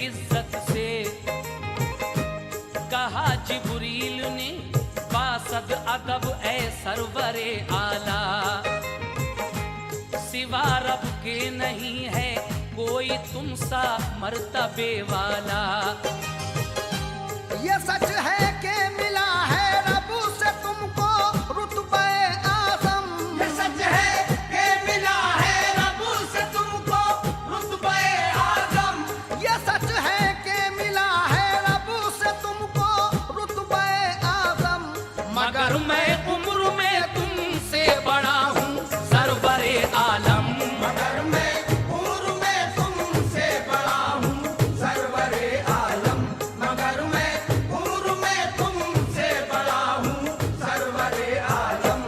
इज्जत से। कहा जिब्रील ने बासद अदब ए सरवरे आला, सिवा रब के नहीं है कोई तुम सा मर्तबे वाला। ये सच है कि मिला है रब से तुमको रुतबे आज़म। ये सच है कि मिला है रब से तुमको रुतबे आज़म। ये सच है कि मिला है रब से तुमको रुतबे आज़म। मगर मैं उम्र में तुमसे बड़ा हूँ सरवरे आलम। मगर मैं उम्र में तुमसे बड़ा हूँ सरवरे आलम। मगर मैं उम्र में तुमसे बड़ा हूँ सरवरे आलम।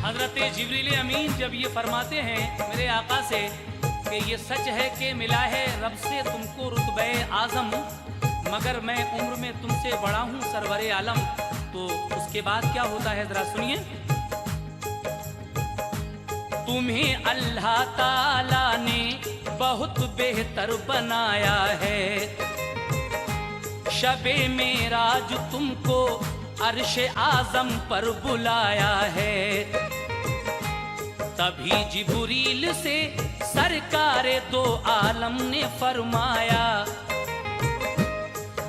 हजरत जिब्रील अमीन जब ये फरमाते हैं मेरे आका से कि ये सच है कि मिला है रब से तुमको रुतबे आज़म, मगर मैं उम्र में तुमसे बड़ा हूँ सरवरे आलम, तो उसके बाद क्या होता है जरा सुनिए। तुम्हें अल्लाह ताला ने बहुत बेहतर बनाया है, शबे मेराज तुमको अर्श आज़म पर बुलाया है। तभी जिब्रील से सरकारे दो आलम ने फरमाया,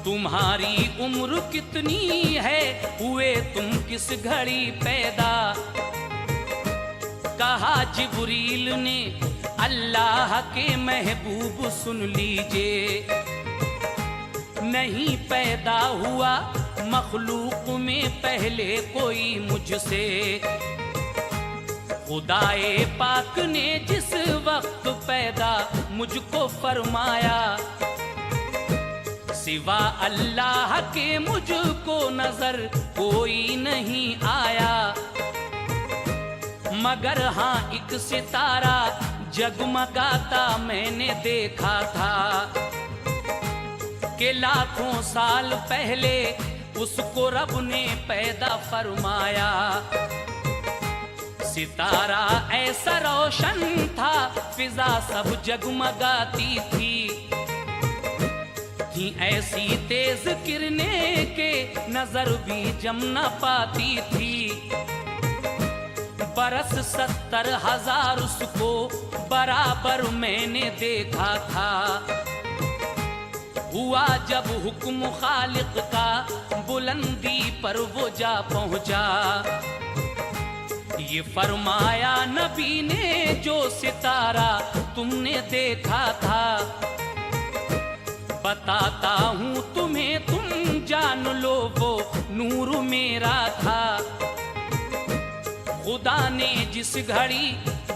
तुम्हारी उम्र कितनी है, हुए तुम किस घड़ी पैदा। कहा जिब्रील ने अल्लाह के महबूब सुन लीजिए, नहीं पैदा हुआ मखलूक में पहले कोई मुझसे। खुदाए पाक ने जिस वक्त पैदा मुझको फरमाया, सिवा अल्लाह के मुझको नजर कोई नहीं आया। मगर हाँ एक सितारा जगमगाता मैंने देखा था, कि लाखों साल पहले उसको रब ने पैदा फरमाया। सितारा ऐसा रोशन था, फिजा सब जगमगाती थी ऐसी तेज किरने के नजर भी जम न पाती थी। बरस 70,000 उसको बराबर मैंने देखा था। हुआ जब हुक्म खालिक का बुलंदी पर वो जा पहुंचा, ये फरमाया नबी ने जो सितारा तुमने देखा था, बताता हूँ तुम्हें तुम जान लो वो नूर मेरा था। खुदा ने जिस घड़ी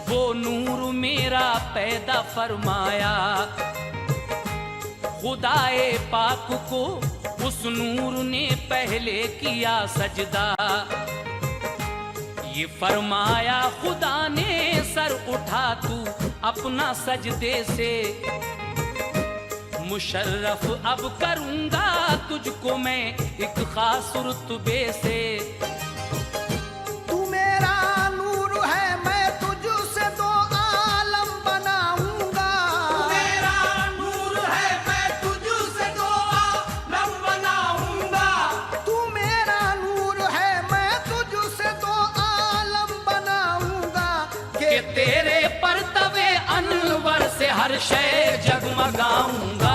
वो नूर मेरा पैदा फरमाया, खुदाए पाक को उस नूर ने पहले किया सजदा। ये फरमाया खुदा ने सर उठा तू अपना सजदे से, मुशर्रफ अब करूंगा तुझको मैं एक खास रुतबे से। तू मेरा नूर है मैं तुझसे दो आलम बनाऊंगा। तू मेरा नूर है मैं तुझसे दो आलम बनाऊंगा। तू मेरा नूर है मैं तुझसे दो आलम बनाऊंगा। कि तेरे परतवे अनवर से हर शय जगमगाऊंगा।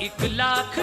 1,00,000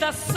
10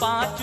5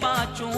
5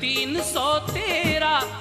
313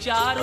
4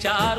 4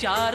4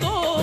2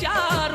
4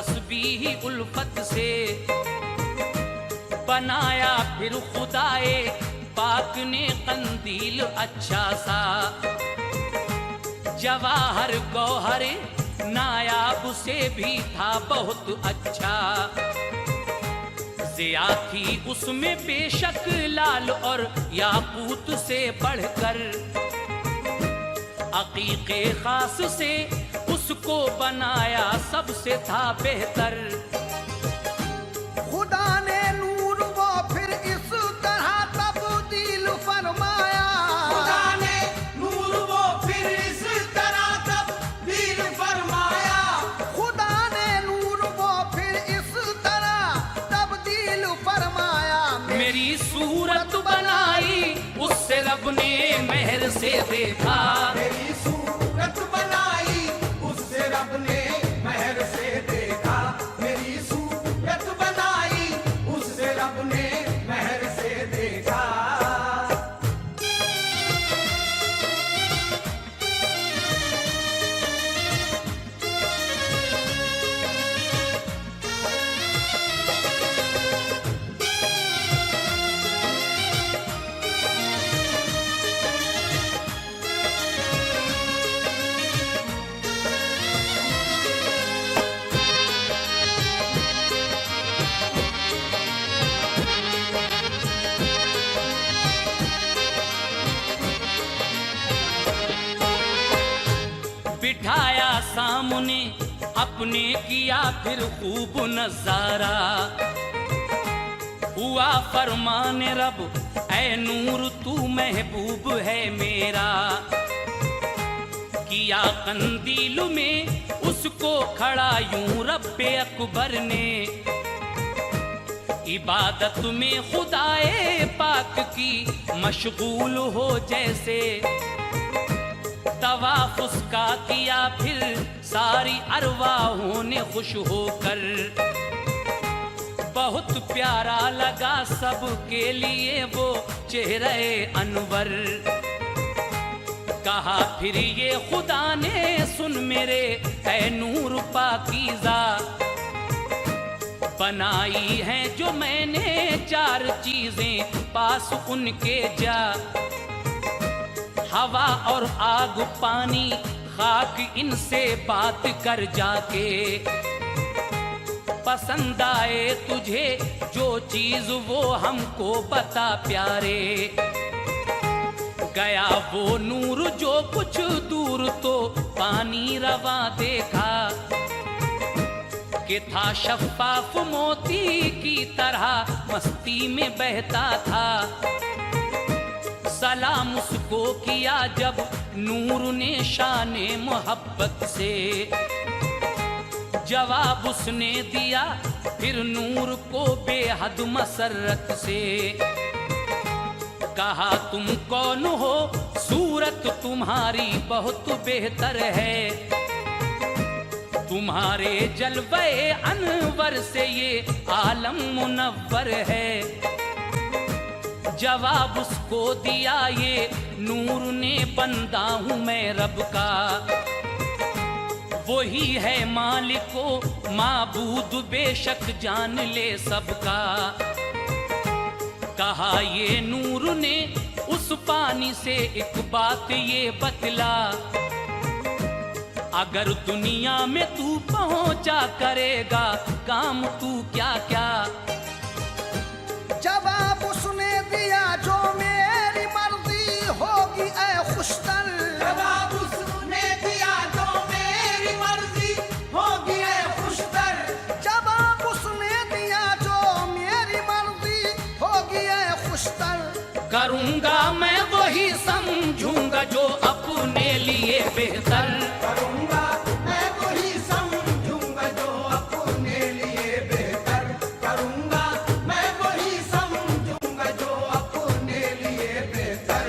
तस्बीह उल्फत से बनाया फिर खुदाए पाक ने कंदील अच्छा सा जवाहर गौहर नायाब से भी था बहुत अच्छा ज़िया थी उसमें बेशक लाल और याकूत से बढ़कर अकीक़े खास से उसको बनाया सबसे था बेहतर खुदा ने नूर वो फिर इस तरह तब्दील फरमाया खुदा ने नूर वो फिर इस तरह तब्दील फरमाया खुदा ने नूर वो फिर इस तरह तब्दील फरमाया मेरी सूरत बनाई उससे रब ने मेहर से देखा मेरी सूरत बनाई उससे रब ने मेहर से देखा मेरी सूरत बनाई उससे रब ने मेहर से देखा बिठाया सामने अपने किया फिर खूब नजारा हुआ फरमान रब ऐ नूर तू महबूब है मेरा किया कंदील में उसको खड़ा यूं रब्बे अकबर ने इबादत में खुदाए पाक की मशगूल हो जैसे तवाफ उसका किया फिर सारी अरवाहों ने खुश होकर बहुत प्यारा लगा सबके लिए वो चेहरे अनवर कहा फिर ये खुदा ने सुन मेरे ऐ नूर पाकीज़ा बनाई हैं जो मैंने चार चीजें पास उनके जा हवा और आग पानी खाक इनसे बात कर जाके पसंद आए तुझे जो चीज वो हमको बता प्यारे गया वो नूर जो कुछ दूर तो पानी रवा देखा कि था शफाफ मोती की तरह मस्ती में बहता था सलाम उसको किया जब नूर ने शाने मोहब्बत से जवाब उसने दिया फिर नूर को बेहद मसरत से कहा तुम कौन हो सूरत तुम्हारी बहुत बेहतर है तुम्हारे जलवे अनवर से ये आलम मुनव्वर है जवाब उसको दिया ये नूर ने बंदा हूँ मैं रब का वही है मालिको माबूद बेशक जान ले सबका कहा ये नूर ने उस पानी से एक बात ये बतला अगर दुनिया में तू पहुंचा करेगा काम तू क्या क्या जवाब उसने दिया जो मेरी मर्जी होगी ऐ खुशतर जवाब उसने दिया जो मेरी मर्जी होगी ऐ खुशतर जवाब उसने दिया जो मेरी मर्जी होगी ऐ खुशतर करूंगा मैं वही समझूंगा जो अपने लिए बेहतर करूंगा मैं वही समझूंगा जो अपने लिए बेहतर करूंगा मैं वही समझूंगा जो अपने लिए बेहतर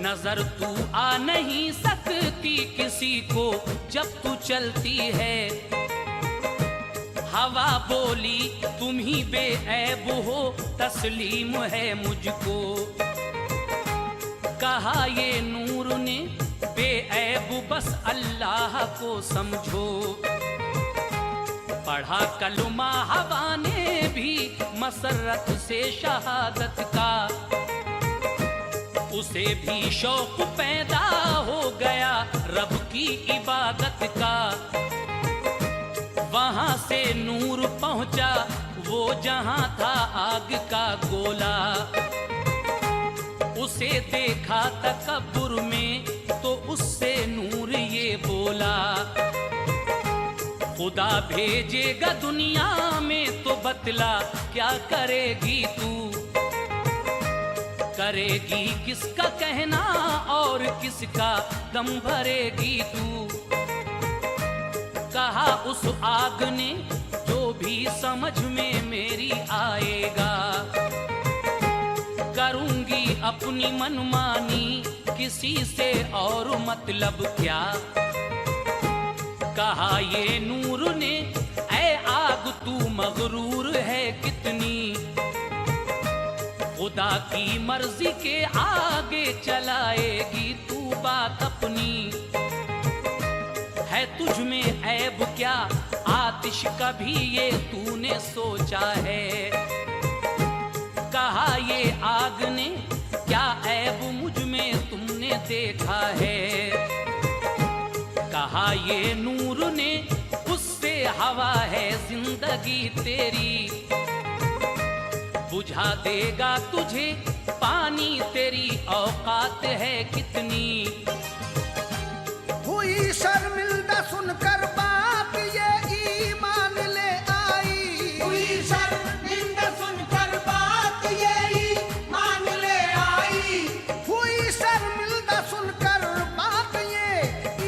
नजर तू आ नहीं सकती किसी को जब तू चलती है। हवा बोली तुम ही बेऐब हो, तस्लीम है मुझको। कहा ये नूर ने बेऐब बस अल्लाह को समझो। पढ़ा कलमा हवा ने भी मसरत से शहादत का, उसे भी शौक पैदा हो गया रब की इबादत का। वहां से नूर पहुंचा वो जहां था आग का गोला, उसे देखा तकब्बुर में तो उससे नूर ये बोला। खुदा भेजेगा दुनिया में तो बतला क्या करेगी तू। करेगी किसका कहना और किसका दम भरेगी तू। कहा उस आग ने जो भी समझ में मेरी आएगा, करूंगी अपनी मनमानी किसी से और मतलब क्या। कहा ये नूर ने ऐ आग तू मगरूर है कितनी, खुदा की मर्जी के आगे चलाएगी तू बात अपनी। है तुझ में ऐब क्या आतिश कभी ये तूने सोचा है। कहा ये आग ने क्या ऐब मुझ में तुमने देखा है। कहा ये नूर ने उससे हवा है जिंदगी तेरी, बुझा देगा तुझे पानी तेरी औकात है कितनी। हुई शर्मिंदा सुनकर बात ये ईमान ले आई। हुई शर्मिंदा सुनकर बात ये ईमान ले आई। हुई शर्मिंदा सुनकर बात ये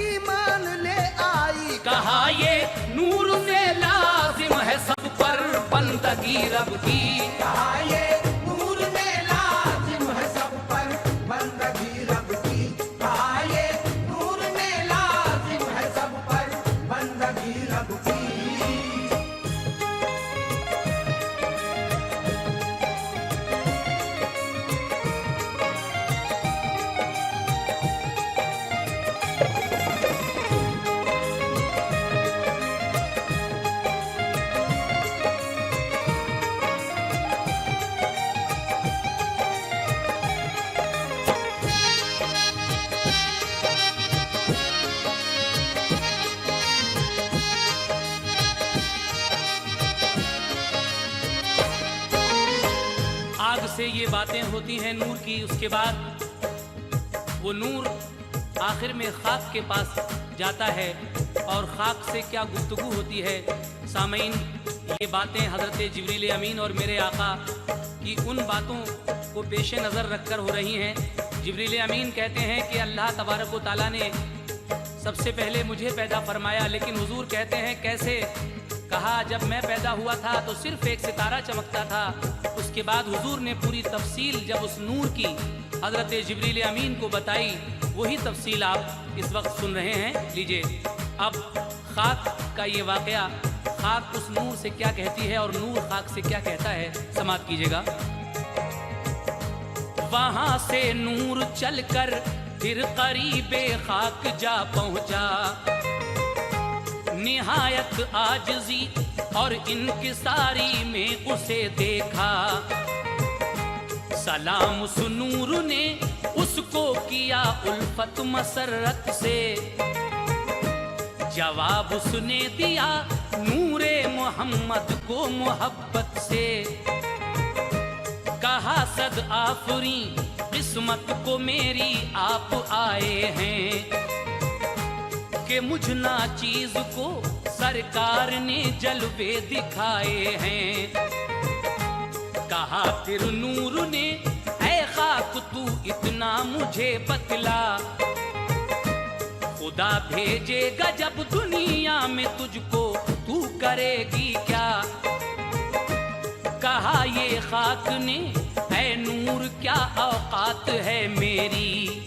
ईमान ले आई। कहा ये नूर से लाजिम है सब पर बंदगी रब की। कहा ये नूर ने लाजिम है सब पर बंदगी रब की। कहा ये नूर ने लाजिम है सब पर बंदगी रब की। आग से ये बातें होती हैं नूर की। उसके बाद वो नूर आखिर में खाक के पास जाता है और खाक से क्या गुफ्तगू होती है। सामीन, ये बातें हज़रत जिब्रील अमीन और मेरे आका की उन बातों को पेश नज़र रखकर हो रही हैं। जिब्रील अमीन कहते हैं कि अल्लाह तबारक व तआला ने सबसे पहले मुझे पैदा फरमाया, लेकिन हुजूर कहते हैं कैसे। कहा जब मैं पैदा हुआ था तो सिर्फ एक सितारा चमकता था। उसके बाद हुजूर ने पूरी तफसील जब उस नूर की हज़रत जिब्रील अमीन को बताई, वही तफसील आप इस वक्त सुन रहे हैं। लीजिए अब खाक का ये वाक़या, खाक उस नूर से क्या कहती है और नूर खाक से क्या कहता है, समाअत कीजिएगा। वहां से नूर चलकर फिर करीबे खाक जा पहुंचा, निहायत आजिज़ी और इनकिसारी में उसे देखा। सलाम उस नूर ने उसको किया उल्फत मसरत से, जवाब उसने दिया नूरे मोहम्मद को मोहब्बत से। कहा सद आफरी किस्मत को मेरी आप आए हैं, कि मुझ ना चीज को सरकार ने जलवे दिखाए हैं। कहा फिर नूर ने ऐ खाक तू इतना मुझे बतला, खुदा भेजेगा जब दुनिया में तुझको तू करेगी क्या। कहा ये खाक ने ऐ नूर क्या औकात है मेरी,